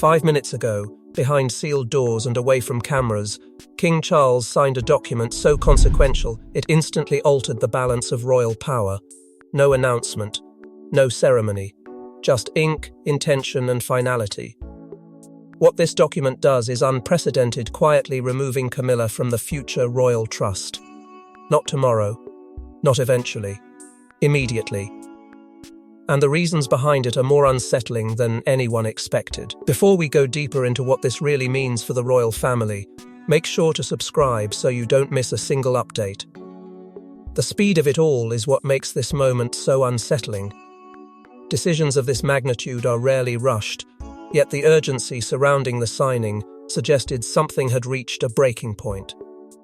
5 minutes ago, behind sealed doors and away from cameras, King Charles signed a document so consequential it instantly altered the balance of royal power. No announcement, no ceremony, just ink, intention, and finality. What this document does is unprecedented, quietly removing Camilla from the future royal trust. Not tomorrow, not eventually, immediately. And the reasons behind it are more unsettling than anyone expected. Before we go deeper into what this really means for the royal family, make sure to subscribe so you don't miss a single update. The speed of it all is what makes this moment so unsettling. Decisions of this magnitude are rarely rushed, yet the urgency surrounding the signing suggested something had reached a breaking point.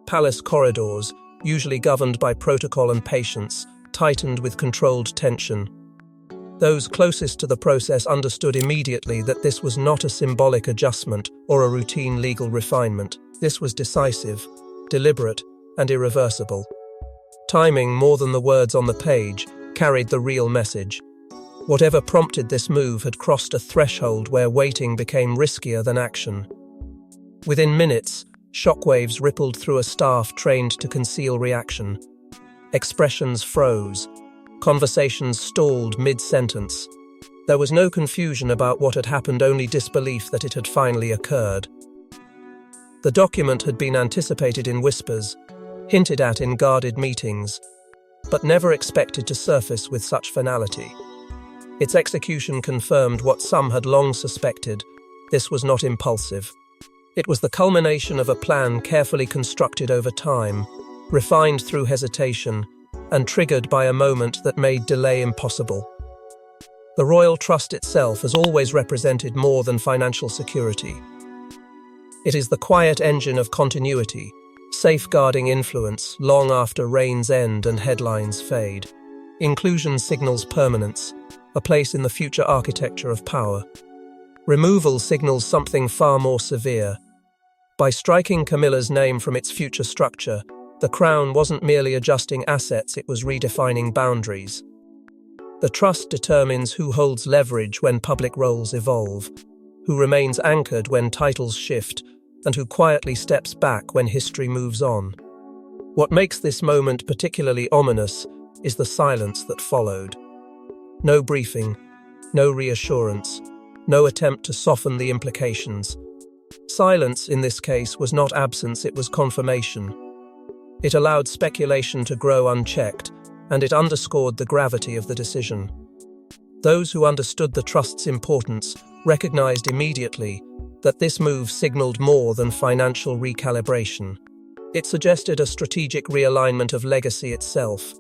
Palace corridors, usually governed by protocol and patience, tightened with controlled tension. Those closest to the process understood immediately that this was not a symbolic adjustment or a routine legal refinement. This was decisive, deliberate, and irreversible. Timing, more than the words on the page, carried the real message. Whatever prompted this move had crossed a threshold where waiting became riskier than action. Within minutes, shockwaves rippled through a staff trained to conceal reaction. Expressions froze. Conversations stalled mid-sentence. There was no confusion about what had happened, only disbelief that it had finally occurred. The document had been anticipated in whispers, hinted at in guarded meetings, but never expected to surface with such finality. Its execution confirmed what some had long suspected: this was not impulsive. It was the culmination of a plan carefully constructed over time, refined through hesitation, and triggered by a moment that made delay impossible. The royal trust itself has always represented more than financial security. It is the quiet engine of continuity, safeguarding influence long after reigns end and headlines fade. Inclusion signals permanence, a place in the future architecture of power. Removal signals something far more severe. By striking Camilla's name from its future structure, the crown wasn't merely adjusting assets, it was redefining boundaries. The trust determines who holds leverage when public roles evolve, who remains anchored when titles shift, and who quietly steps back when history moves on. What makes this moment particularly ominous is the silence that followed. No briefing, no reassurance, no attempt to soften the implications. Silence, in this case, was not absence, it was confirmation. It allowed speculation to grow unchecked, and it underscored the gravity of the decision. Those who understood the trust's importance recognized immediately that this move signaled more than financial recalibration. It suggested a strategic realignment of legacy itself,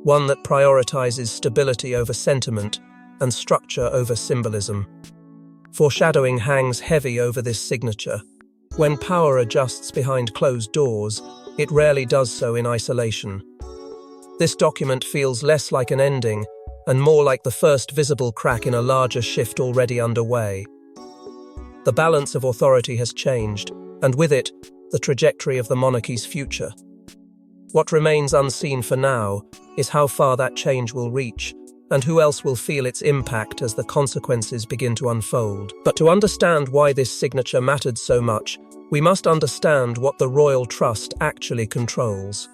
one that prioritizes stability over sentiment and structure over symbolism. Foreshadowing hangs heavy over this signature. When power adjusts behind closed doors, it rarely does so in isolation. This document feels less like an ending and more like the first visible crack in a larger shift already underway. The balance of authority has changed, and with it, the trajectory of the monarchy's future. What remains unseen for now is how far that change will reach, and who else will feel its impact as the consequences begin to unfold. But to understand why this signature mattered so much, we must understand what the royal trust actually controls.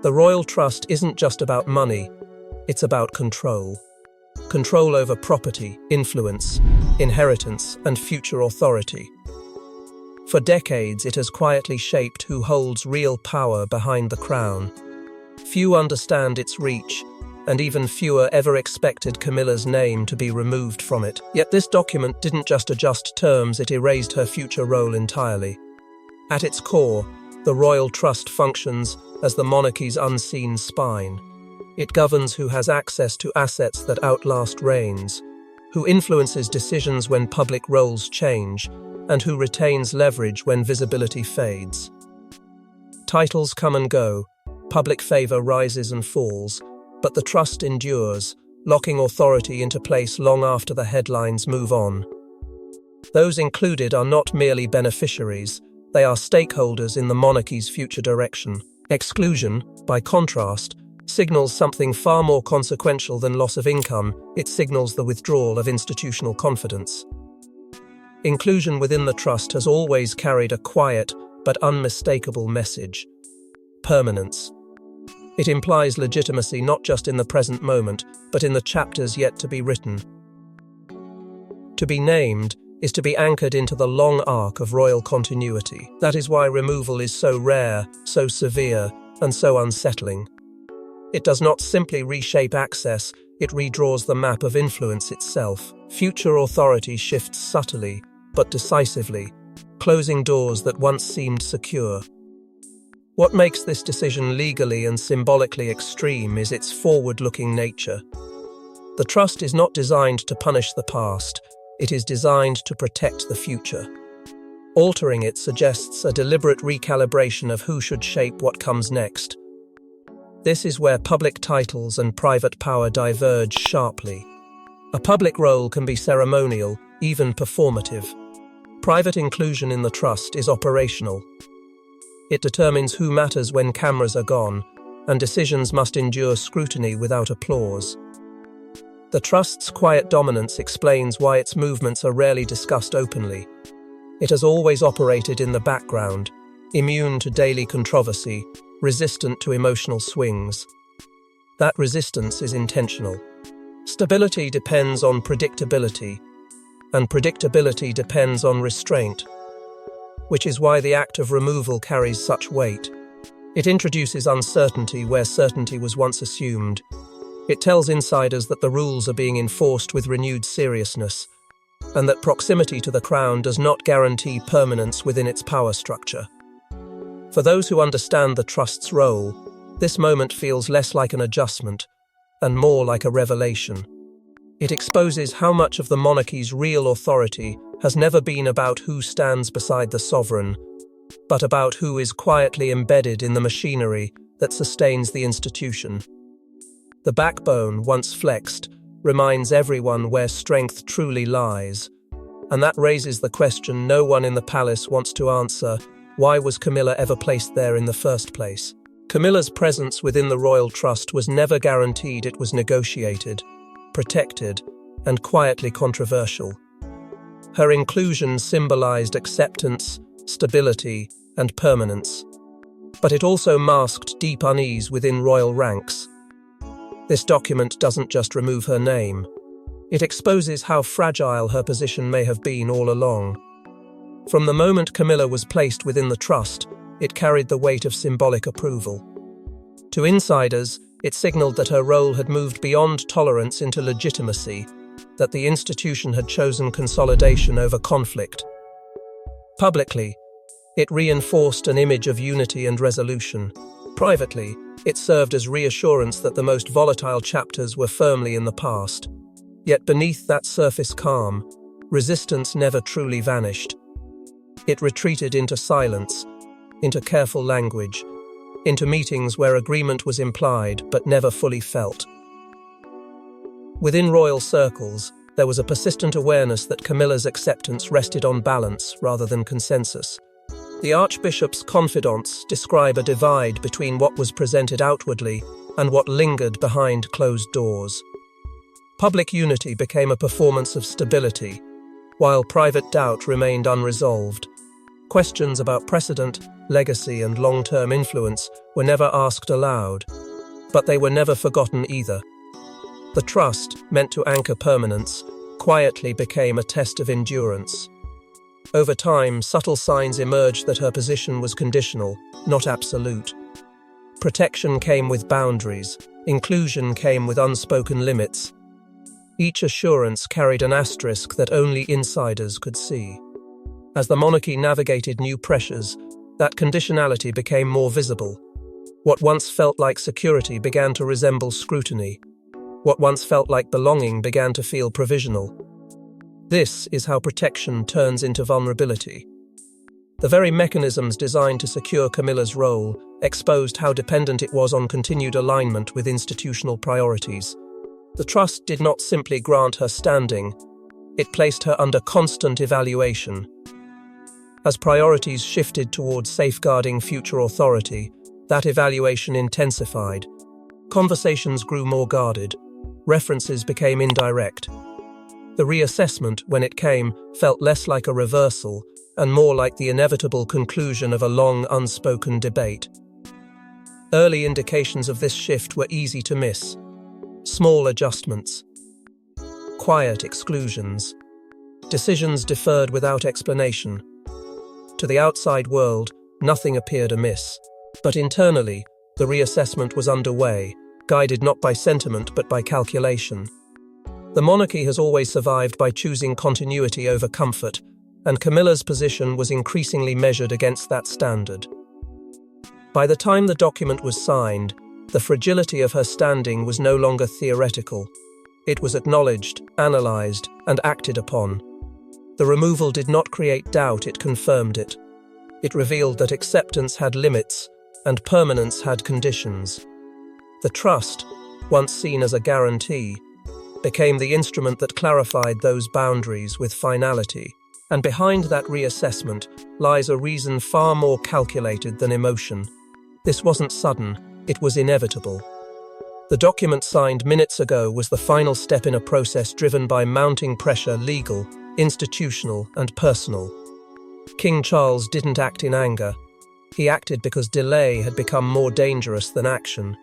The royal trust isn't just about money, it's about control. Control over property, influence, inheritance, and future authority. For decades, it has quietly shaped who holds real power behind the crown. Few understand its reach, and even fewer ever expected Camilla's name to be removed from it. Yet this document didn't just adjust terms, it erased her future role entirely. At its core, the royal trust functions as the monarchy's unseen spine. It governs who has access to assets that outlast reigns, who influences decisions when public roles change, and who retains leverage when visibility fades. Titles come and go, public favor rises and falls, but the trust endures, locking authority into place long after the headlines move on. Those included are not merely beneficiaries, they are stakeholders in the monarchy's future direction. Exclusion, by contrast, signals something far more consequential than loss of income. It signals the withdrawal of institutional confidence. Inclusion within the trust has always carried a quiet but unmistakable message: permanence. It implies legitimacy not just in the present moment, but in the chapters yet to be written. To be named is to be anchored into the long arc of royal continuity. That is why removal is so rare, so severe, and so unsettling. It does not simply reshape access, it redraws the map of influence itself. Future authority shifts subtly, but decisively, closing doors that once seemed secure. What makes this decision legally and symbolically extreme is its forward-looking nature. The trust is not designed to punish the past, it is designed to protect the future. Altering it suggests a deliberate recalibration of who should shape what comes next. This is where public titles and private power diverge sharply. A public role can be ceremonial, even performative. Private inclusion in the trust is operational. It determines who matters when cameras are gone, and decisions must endure scrutiny without applause. The trust's quiet dominance explains why its movements are rarely discussed openly. It has always operated in the background, immune to daily controversy, resistant to emotional swings. That resistance is intentional. Stability depends on predictability, and predictability depends on restraint, which is why the act of removal carries such weight. It introduces uncertainty where certainty was once assumed. It tells insiders that the rules are being enforced with renewed seriousness, and that proximity to the crown does not guarantee permanence within its power structure. For those who understand the trust's role, this moment feels less like an adjustment and more like a revelation. It exposes how much of the monarchy's real authority has never been about who stands beside the sovereign, but about who is quietly embedded in the machinery that sustains the institution. The backbone, once flexed, reminds everyone where strength truly lies, and that raises the question no one in the palace wants to answer: why was Camilla ever placed there in the first place? Camilla's presence within the royal trust was never guaranteed, it was negotiated, protected, and quietly controversial. Her inclusion symbolized acceptance, stability, and permanence, but it also masked deep unease within royal ranks. This document doesn't just remove her name, it exposes how fragile her position may have been all along. From the moment Camilla was placed within the trust, it carried the weight of symbolic approval. To insiders, it signaled that her role had moved beyond tolerance into legitimacy, that the institution had chosen consolidation over conflict. Publicly, it reinforced an image of unity and resolution. Privately, it served as reassurance that the most volatile chapters were firmly in the past. Yet beneath that surface calm, resistance never truly vanished. It retreated into silence, into careful language, into meetings where agreement was implied but never fully felt. Within royal circles, there was a persistent awareness that Camilla's acceptance rested on balance rather than consensus. The Archbishop's confidants describe a divide between what was presented outwardly and what lingered behind closed doors. Public unity became a performance of stability, while private doubt remained unresolved. Questions about precedent, legacy, and long-term influence were never asked aloud, but they were never forgotten either. The trust, meant to anchor permanence, quietly became a test of endurance. Over time, subtle signs emerged that her position was conditional, not absolute. Protection came with boundaries, inclusion came with unspoken limits. Each assurance carried an asterisk that only insiders could see. As the monarchy navigated new pressures, that conditionality became more visible. What once felt like security began to resemble scrutiny. What once felt like belonging began to feel provisional. This is how protection turns into vulnerability. The very mechanisms designed to secure Camilla's role exposed how dependent it was on continued alignment with institutional priorities. The trust did not simply grant her standing, it placed her under constant evaluation. As priorities shifted towards safeguarding future authority, that evaluation intensified. Conversations grew more guarded. References became indirect. The reassessment, when it came, felt less like a reversal and more like the inevitable conclusion of a long, unspoken debate. Early indications of this shift were easy to miss. Small adjustments, quiet exclusions, decisions deferred without explanation. To the outside world, nothing appeared amiss. But internally, the reassessment was underway, guided not by sentiment but by calculation. The monarchy has always survived by choosing continuity over comfort, and Camilla's position was increasingly measured against that standard. By the time the document was signed, the fragility of her standing was no longer theoretical. It was acknowledged, analysed, and acted upon. The removal did not create doubt, it confirmed it. It revealed that acceptance had limits, and permanence had conditions. The trust, once seen as a guarantee, became the instrument that clarified those boundaries with finality. And behind that reassessment lies a reason far more calculated than emotion. This wasn't sudden, it was inevitable. The document signed minutes ago was the final step in a process driven by mounting pressure, legal, institutional, and personal. King Charles didn't act in anger. He acted because delay had become more dangerous than action.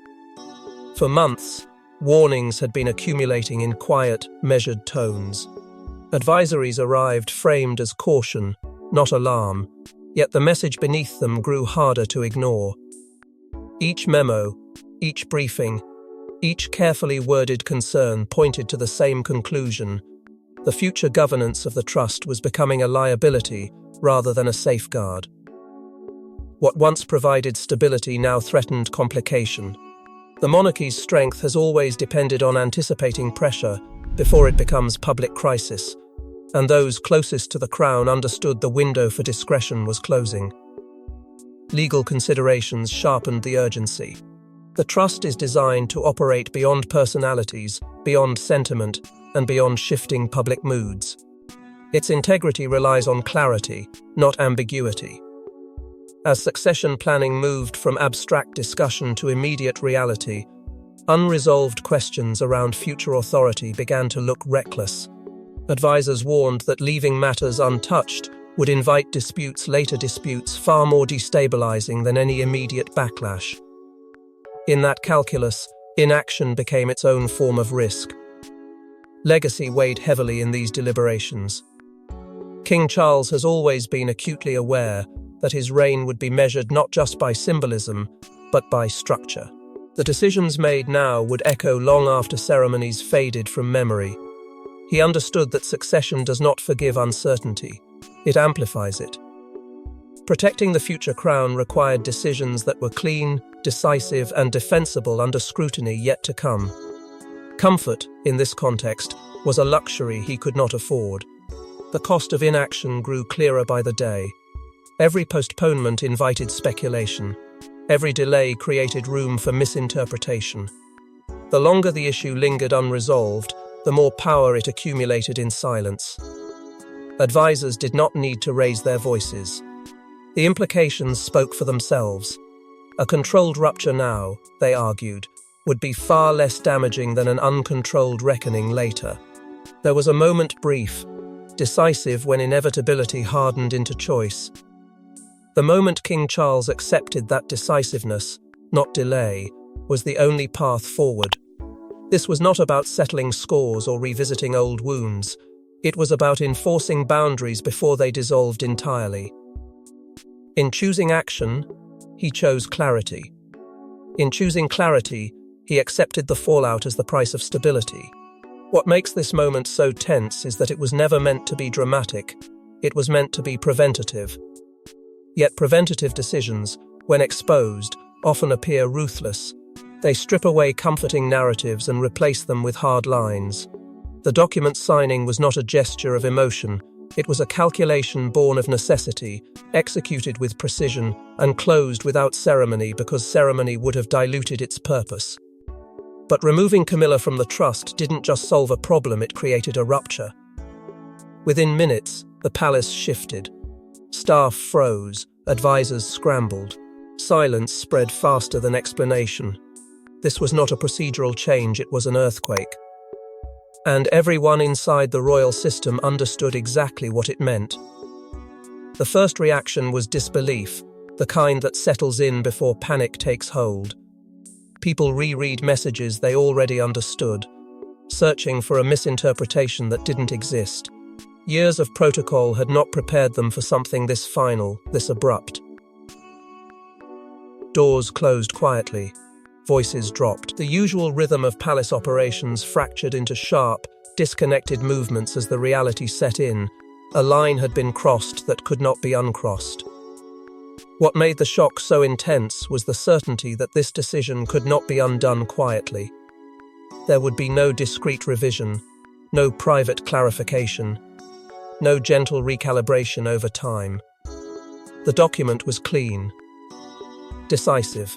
For months, warnings had been accumulating in quiet, measured tones. Advisories arrived framed as caution, not alarm, yet the message beneath them grew harder to ignore. Each memo, each briefing, each carefully worded concern pointed to the same conclusion. The future governance of the trust was becoming a liability rather than a safeguard. What once provided stability now threatened complication. The monarchy's strength has always depended on anticipating pressure before it becomes public crisis, and those closest to the crown understood the window for discretion was closing. Legal considerations sharpened the urgency. The trust is designed to operate beyond personalities, beyond sentiment, and beyond shifting public moods. Its integrity relies on clarity, not ambiguity. As succession planning moved from abstract discussion to immediate reality, unresolved questions around future authority began to look reckless. Advisors warned that leaving matters untouched would invite later disputes far more destabilizing than any immediate backlash. In that calculus, inaction became its own form of risk. Legacy weighed heavily in these deliberations. King Charles has always been acutely aware that his reign would be measured not just by symbolism, but by structure. The decisions made now would echo long after ceremonies faded from memory. He understood that succession does not forgive uncertainty, it amplifies it. Protecting the future crown required decisions that were clean, decisive, and defensible under scrutiny yet to come. Comfort, in this context, was a luxury he could not afford. The cost of inaction grew clearer by the day. Every postponement invited speculation. Every delay created room for misinterpretation. The longer the issue lingered unresolved, the more power it accumulated in silence. Advisors did not need to raise their voices. The implications spoke for themselves. A controlled rupture now, they argued, would be far less damaging than an uncontrolled reckoning later. There was a moment brief, decisive when inevitability hardened into choice. The moment King Charles accepted that decisiveness, not delay, was the only path forward. This was not about settling scores or revisiting old wounds. It was about enforcing boundaries before they dissolved entirely. In choosing action, he chose clarity. In choosing clarity, he accepted the fallout as the price of stability. What makes this moment so tense is that it was never meant to be dramatic. It was meant to be preventative. Yet preventative decisions, when exposed, often appear ruthless. They strip away comforting narratives and replace them with hard lines. The document signing was not a gesture of emotion. It was a calculation born of necessity, executed with precision, and closed without ceremony because ceremony would have diluted its purpose. But removing Camilla from the trust didn't just solve a problem, it created a rupture. Within minutes, the palace shifted. Staff froze, advisors scrambled. Silence spread faster than explanation. This was not a procedural change, it was an earthquake. And everyone inside the royal system understood exactly what it meant. The first reaction was disbelief, the kind that settles in before panic takes hold. People reread messages they already understood, searching for a misinterpretation that didn't exist. Years of protocol had not prepared them for something this final, this abrupt. Doors closed quietly. Voices dropped. The usual rhythm of palace operations fractured into sharp, disconnected movements as the reality set in. A line had been crossed that could not be uncrossed. What made the shock so intense was the certainty that this decision could not be undone quietly. There would be no discreet revision, no private clarification, no gentle recalibration over time. The document was clean, decisive,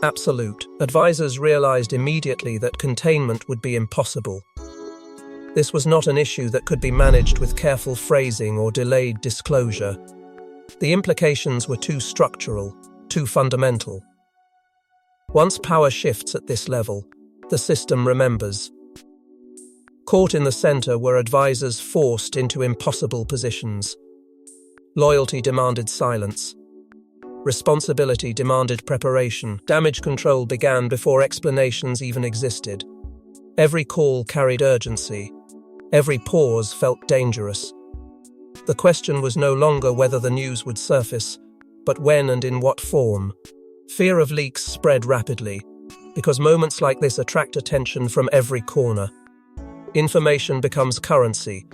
absolute. Advisors realized immediately that containment would be impossible. This was not an issue that could be managed with careful phrasing or delayed disclosure. The implications were too structural, too fundamental. Once power shifts at this level, the system remembers. Caught in the center were advisors forced into impossible positions. Loyalty demanded silence. Responsibility demanded preparation. Damage control began before explanations even existed. Every call carried urgency. Every pause felt dangerous. The question was no longer whether the news would surface, but when and in what form. Fear of leaks spread rapidly, because moments like this attract attention from every corner. Information becomes currency,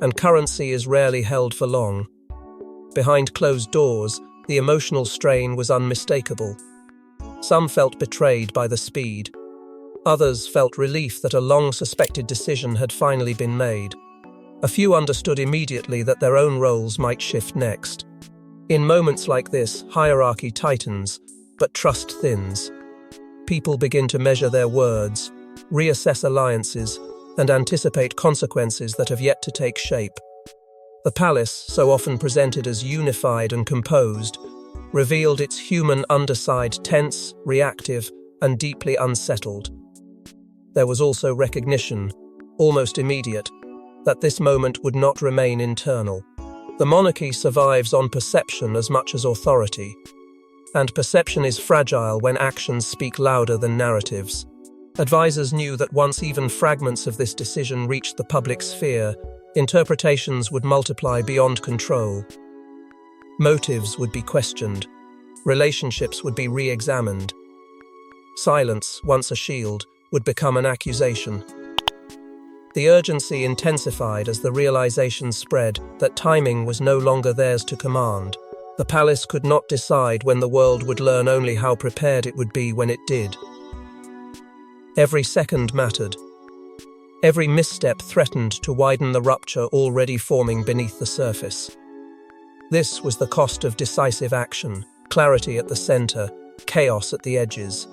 and currency is rarely held for long. Behind closed doors, the emotional strain was unmistakable. Some felt betrayed by the speed. Others felt relief that a long-suspected decision had finally been made. A few understood immediately that their own roles might shift next. In moments like this, hierarchy tightens, but trust thins. People begin to measure their words, reassess alliances, and anticipate consequences that have yet to take shape. The palace, so often presented as unified and composed, revealed its human underside tense, reactive, and deeply unsettled. There was also recognition, almost immediate, that this moment would not remain internal. The monarchy survives on perception as much as authority, and perception is fragile when actions speak louder than narratives. Advisors knew that once even fragments of this decision reached the public sphere, interpretations would multiply beyond control. Motives would be questioned. Relationships would be re-examined. Silence, once a shield, would become an accusation. The urgency intensified as the realization spread that timing was no longer theirs to command. The palace could not decide when the world would learn, only how prepared it would be when it did. Every second mattered. Every misstep threatened to widen the rupture already forming beneath the surface. This was the cost of decisive action: clarity at the center, chaos at the edges.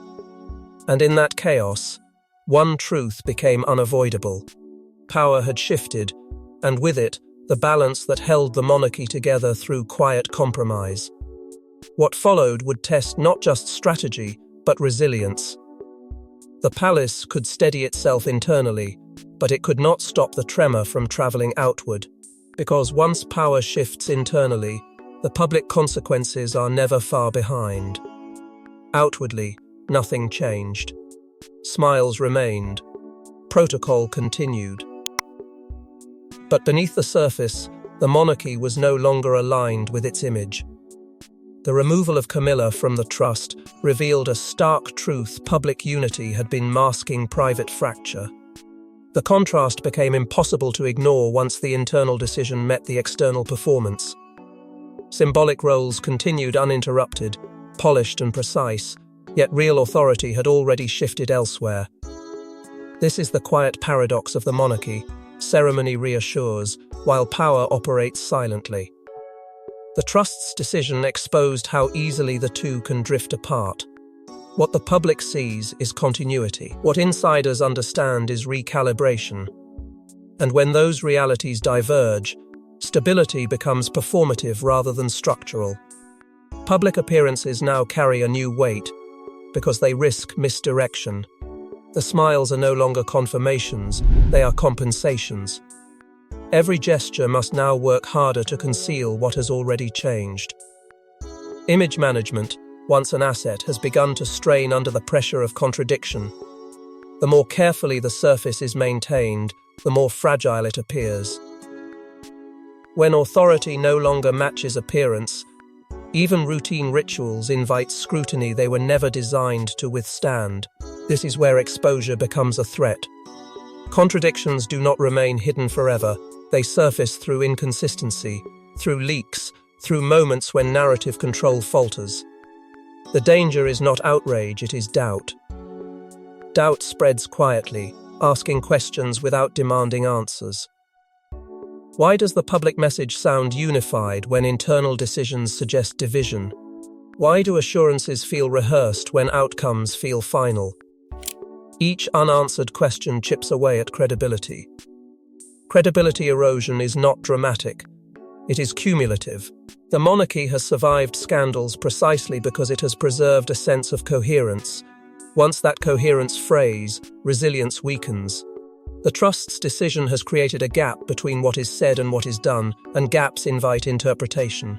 And in that chaos, one truth became unavoidable. Power had shifted, and with it, the balance that held the monarchy together through quiet compromise. What followed would test not just strategy, but resilience. The palace could steady itself internally, but it could not stop the tremor from traveling outward, because once power shifts internally, the public consequences are never far behind. Outwardly, nothing changed. Smiles remained. Protocol continued. But beneath the surface, the monarchy was no longer aligned with its image. The removal of Camilla from the trust revealed a stark truth: public unity had been masking private fracture. The contrast became impossible to ignore once the internal decision met the external performance. Symbolic roles continued uninterrupted, polished and precise, yet real authority had already shifted elsewhere. This is the quiet paradox of the monarchy: ceremony reassures, while power operates silently. The trust's decision exposed how easily the two can drift apart. What the public sees is continuity. What insiders understand is recalibration. And when those realities diverge, stability becomes performative rather than structural. Public appearances now carry a new weight because they risk misdirection. The smiles are no longer confirmations, they are compensations. Every gesture must now work harder to conceal what has already changed. Image management, once an asset, has begun to strain under the pressure of contradiction. The more carefully the surface is maintained, the more fragile it appears. When authority no longer matches appearance, even routine rituals invite scrutiny they were never designed to withstand. This is where exposure becomes a threat. Contradictions do not remain hidden forever. They surface through inconsistency, through leaks, through moments when narrative control falters. The danger is not outrage, it is doubt. Doubt spreads quietly, asking questions without demanding answers. Why does the public message sound unified when internal decisions suggest division? Why do assurances feel rehearsed when outcomes feel final? Each unanswered question chips away at credibility. Credibility erosion is not dramatic. It is cumulative. The monarchy has survived scandals precisely because it has preserved a sense of coherence. Once that coherence frays, resilience weakens. The trust's decision has created a gap between what is said and what is done, and gaps invite interpretation.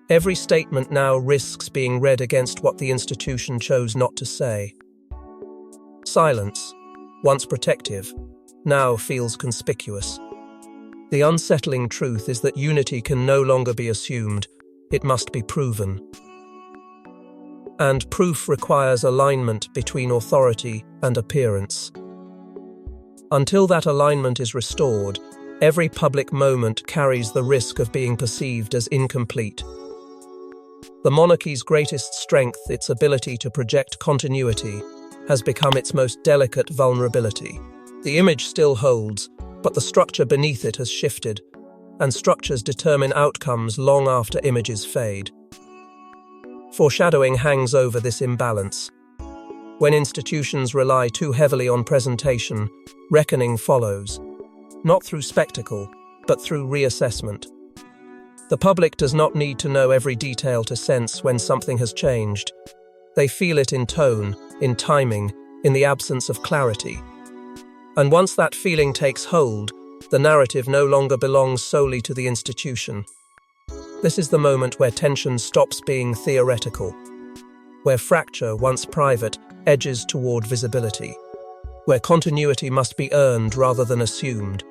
Every statement now risks being read against what the institution chose not to say. Silence, once protective, now feels conspicuous. The unsettling truth is that unity can no longer be assumed, it must be proven. And proof requires alignment between authority and appearance. Until that alignment is restored, every public moment carries the risk of being perceived as incomplete. The monarchy's greatest strength, its ability to project continuity, has become its most delicate vulnerability. The image still holds, but the structure beneath it has shifted, and structures determine outcomes long after images fade. Foreshadowing hangs over this imbalance. When institutions rely too heavily on presentation, reckoning follows, not through spectacle, but through reassessment. The public does not need to know every detail to sense when something has changed. They feel it in tone, in timing, in the absence of clarity. And once that feeling takes hold, the narrative no longer belongs solely to the institution. This is the moment where tension stops being theoretical, where fracture, once private, edges toward visibility, where continuity must be earned rather than assumed.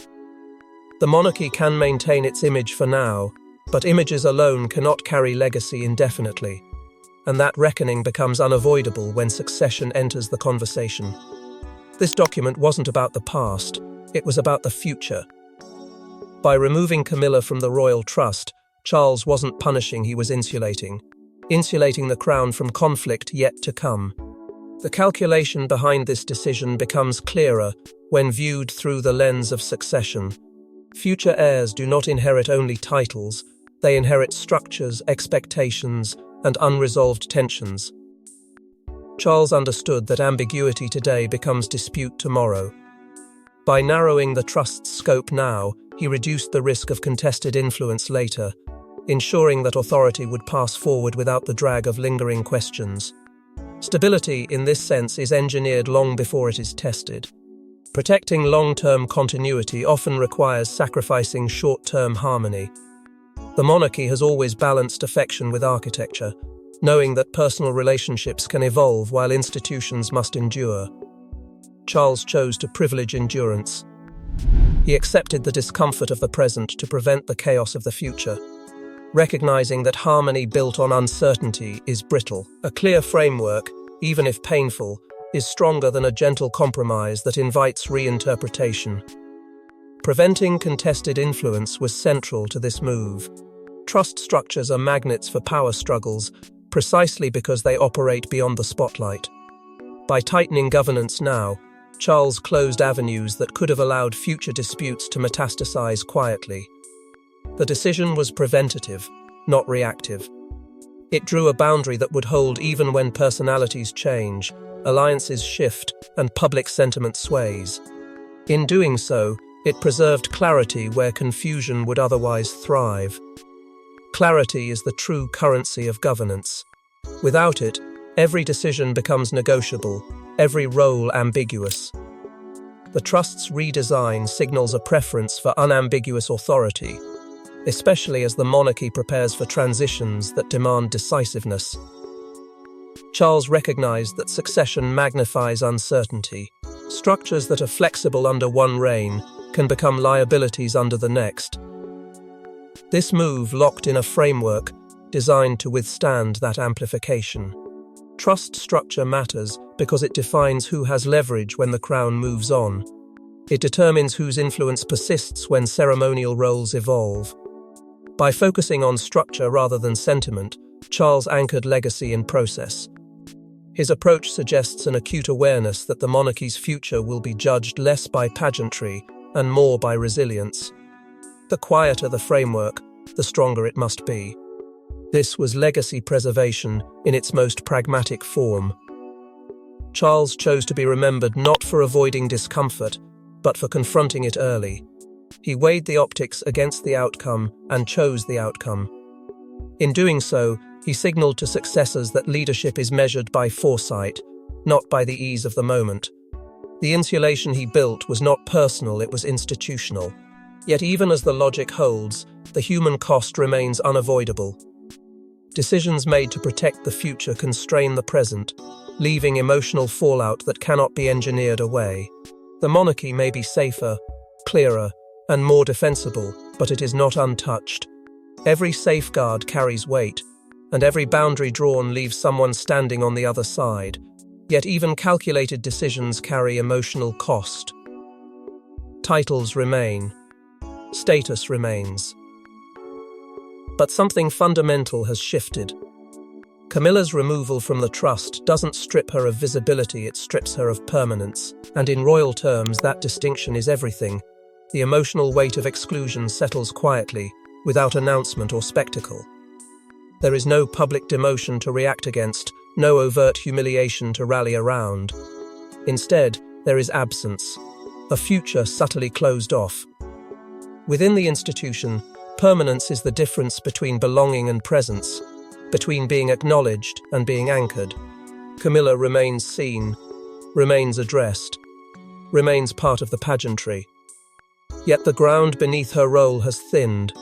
The monarchy can maintain its image for now, but images alone cannot carry legacy indefinitely, and that reckoning becomes unavoidable when succession enters the conversation. This document wasn't about the past, it was about the future. By removing Camilla from the royal trust, Charles wasn't punishing, he was insulating the crown from conflict yet to come. The calculation behind this decision becomes clearer when viewed through the lens of succession. Future heirs do not inherit only titles, they inherit structures, expectations, and unresolved tensions. Charles understood that ambiguity today becomes dispute tomorrow. By narrowing the trust's scope now, he reduced the risk of contested influence later, ensuring that authority would pass forward without the drag of lingering questions. Stability, in this sense, is engineered long before it is tested. Protecting long-term continuity often requires sacrificing short-term harmony. The monarchy has always balanced affection with architecture, knowing that personal relationships can evolve while institutions must endure. Charles chose to privilege endurance. He accepted the discomfort of the present to prevent the chaos of the future, recognizing that harmony built on uncertainty is brittle. A clear framework, even if painful, is stronger than a gentle compromise that invites reinterpretation. Preventing contested influence was central to this move. Trust structures are magnets for power struggles, precisely because they operate beyond the spotlight. By tightening governance now, Charles closed avenues that could have allowed future disputes to metastasize quietly. The decision was preventative, not reactive. It drew a boundary that would hold even when personalities change, alliances shift, and public sentiment sways. In doing so, it preserved clarity where confusion would otherwise thrive. Clarity is the true currency of governance. Without it, every decision becomes negotiable, every role ambiguous. The trust's redesign signals a preference for unambiguous authority, especially as the monarchy prepares for transitions that demand decisiveness. Charles recognized that succession magnifies uncertainty. Structures that are flexible under one reign can become liabilities under the next. This move locked in a framework designed to withstand that amplification. Trust structure matters because it defines who has leverage when the crown moves on. It determines whose influence persists when ceremonial roles evolve. By focusing on structure rather than sentiment, Charles anchored legacy in process. His approach suggests an acute awareness that the monarchy's future will be judged less by pageantry and more by resilience. The quieter the framework, the stronger it must be. This was legacy preservation in its most pragmatic form. Charles chose to be remembered not for avoiding discomfort, but for confronting it early. He weighed the optics against the outcome and chose the outcome. In doing so, he signaled to successors that leadership is measured by foresight, not by the ease of the moment. The insulation he built was not personal, it was institutional. Yet even as the logic holds, the human cost remains unavoidable. Decisions made to protect the future constrain the present, leaving emotional fallout that cannot be engineered away. The monarchy may be safer, clearer, and more defensible, but it is not untouched. Every safeguard carries weight, and every boundary drawn leaves someone standing on the other side. Yet even calculated decisions carry emotional cost. Titles remain. Status remains. But something fundamental has shifted. Camilla's removal from the trust doesn't strip her of visibility, it strips her of permanence. And in royal terms, that distinction is everything. The emotional weight of exclusion settles quietly, without announcement or spectacle. There is no public demotion to react against, no overt humiliation to rally around. Instead, there is absence, a future subtly closed off. Within the institution, permanence is the difference between belonging and presence, between being acknowledged and being anchored. Camilla remains seen, remains addressed, remains part of the pageantry. Yet the ground beneath her role has thinned,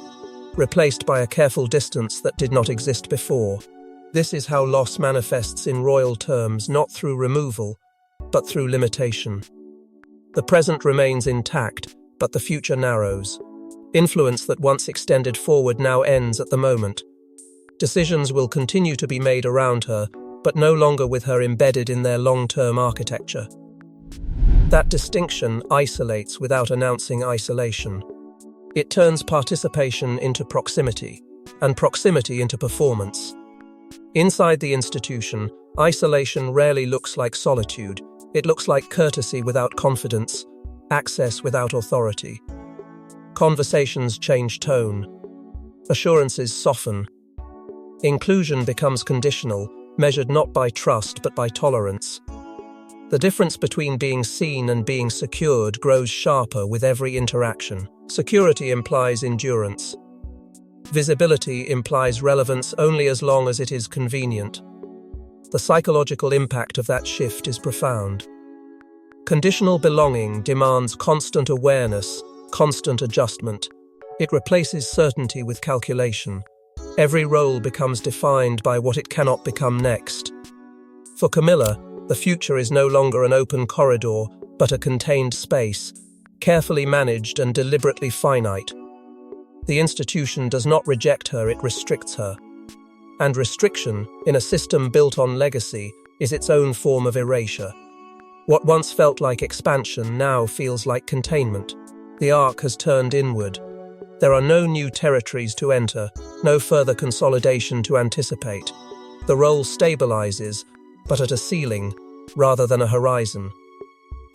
replaced by a careful distance that did not exist before. This is how loss manifests in royal terms, not through removal, but through limitation. The present remains intact, but the future narrows. Influence that once extended forward now ends at the moment. Decisions will continue to be made around her, but no longer with her embedded in their long-term architecture. That distinction isolates without announcing isolation. It turns participation into proximity, and proximity into performance. Inside the institution, isolation rarely looks like solitude. It looks like courtesy without confidence, access without authority. Conversations change tone. Assurances soften. Inclusion becomes conditional, measured not by trust but by tolerance. The difference between being seen and being secured grows sharper with every interaction. Security implies endurance. Visibility implies relevance only as long as it is convenient. The psychological impact of that shift is profound. Conditional belonging demands constant awareness, constant adjustment. It replaces certainty with calculation. Every role becomes defined by what it cannot become next. For Camilla, the future is no longer an open corridor, but a contained space, carefully managed and deliberately finite. The institution does not reject her, it restricts her. And restriction, in a system built on legacy, is its own form of erasure. What once felt like expansion now feels like containment. The arc has turned inward. There are no new territories to enter, no further consolidation to anticipate. The role stabilizes, but at a ceiling, rather than a horizon.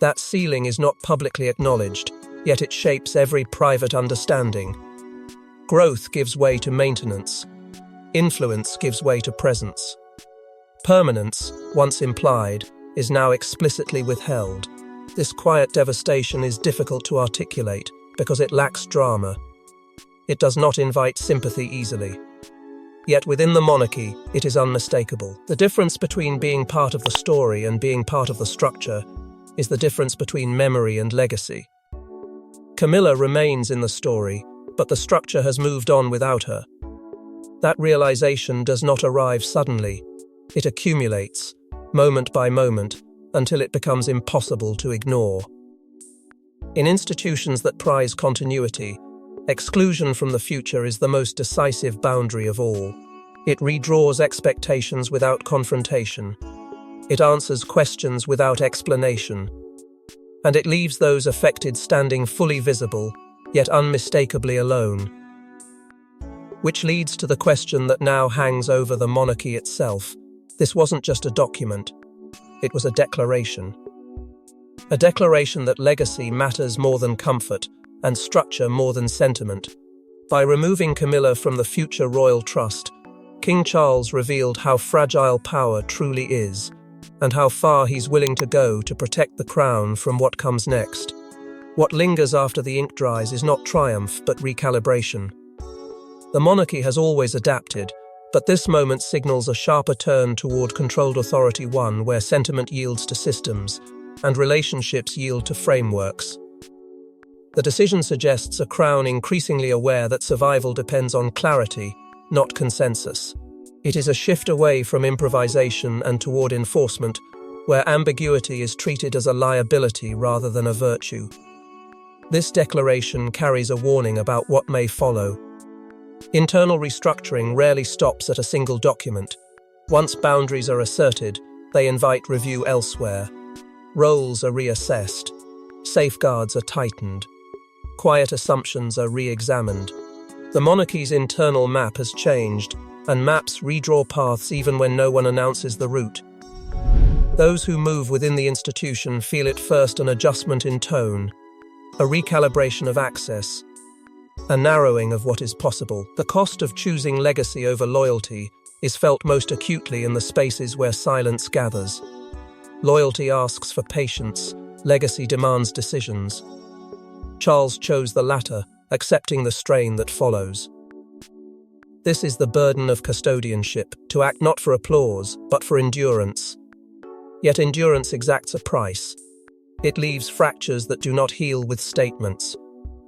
That ceiling is not publicly acknowledged, yet it shapes every private understanding. Growth gives way to maintenance. Influence gives way to presence. Permanence, once implied, is now explicitly withheld. This quiet devastation is difficult to articulate because it lacks drama. It does not invite sympathy easily. Yet within the monarchy, it is unmistakable. The difference between being part of the story and being part of the structure is the difference between memory and legacy. Camilla remains in the story, but the structure has moved on without her. That realization does not arrive suddenly. It accumulates, moment by moment, until it becomes impossible to ignore. In institutions that prize continuity, exclusion from the future is the most decisive boundary of all. It redraws expectations without confrontation. It answers questions without explanation. And it leaves those affected standing fully visible, yet unmistakably alone. Which leads to the question that now hangs over the monarchy itself. This wasn't just a document. It was a declaration. A declaration that legacy matters more than comfort and structure more than sentiment. By removing Camilla from the future royal trust, King Charles revealed how fragile power truly is, and how far he's willing to go to protect the crown from what comes next. What lingers after the ink dries is not triumph, but recalibration. The monarchy has always adapted, but this moment signals a sharper turn toward controlled authority, one where sentiment yields to systems, and relationships yield to frameworks. The decision suggests a crown increasingly aware that survival depends on clarity, not consensus. It is a shift away from improvisation and toward enforcement, where ambiguity is treated as a liability rather than a virtue. This declaration carries a warning about what may follow. Internal restructuring rarely stops at a single document. Once boundaries are asserted, they invite review elsewhere. Roles are reassessed. Safeguards are tightened. Quiet assumptions are re-examined. The monarchy's internal map has changed, and maps redraw paths even when no one announces the route. Those who move within the institution feel at first an adjustment in tone, a recalibration of access, a narrowing of what is possible. The cost of choosing legacy over loyalty is felt most acutely in the spaces where silence gathers. Loyalty asks for patience, legacy demands decisions. Charles chose the latter, accepting the strain that follows. This is the burden of custodianship, to act not for applause, but for endurance. Yet endurance exacts a price. It leaves fractures that do not heal with statements.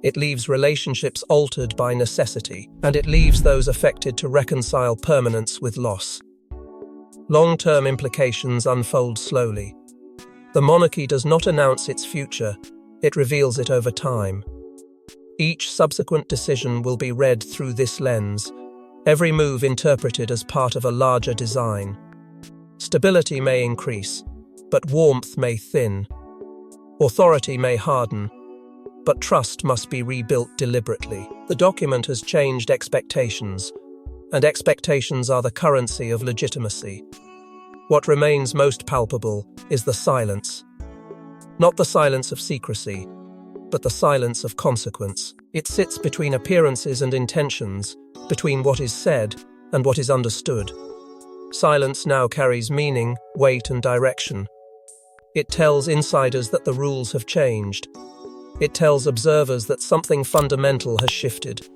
It leaves relationships altered by necessity, and it leaves those affected to reconcile permanence with loss. Long-term implications unfold slowly. The monarchy does not announce its future, it reveals it over time. Each subsequent decision will be read through this lens, every move interpreted as part of a larger design. Stability may increase, but warmth may thin. Authority may harden, but trust must be rebuilt deliberately. The document has changed expectations, and expectations are the currency of legitimacy. What remains most palpable is the silence. Not the silence of secrecy, but the silence of consequence. It sits between appearances and intentions, between what is said and what is understood. Silence now carries meaning, weight, and direction. It tells insiders that the rules have changed. It tells observers that something fundamental has shifted.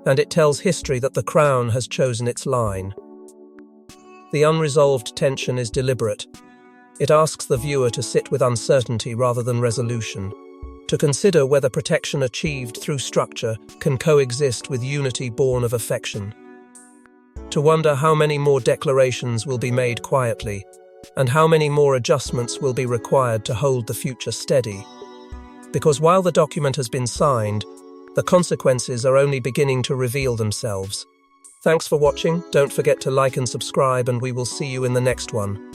And it tells history that the crown has chosen its line. The unresolved tension is deliberate. It asks the viewer to sit with uncertainty rather than resolution, to consider whether protection achieved through structure can coexist with unity born of affection, to wonder how many more declarations will be made quietly, and how many more adjustments will be required to hold the future steady. Because while the document has been signed, the consequences are only beginning to reveal themselves. Thanks for watching. Don't forget to like and subscribe, and we will see you in the next one.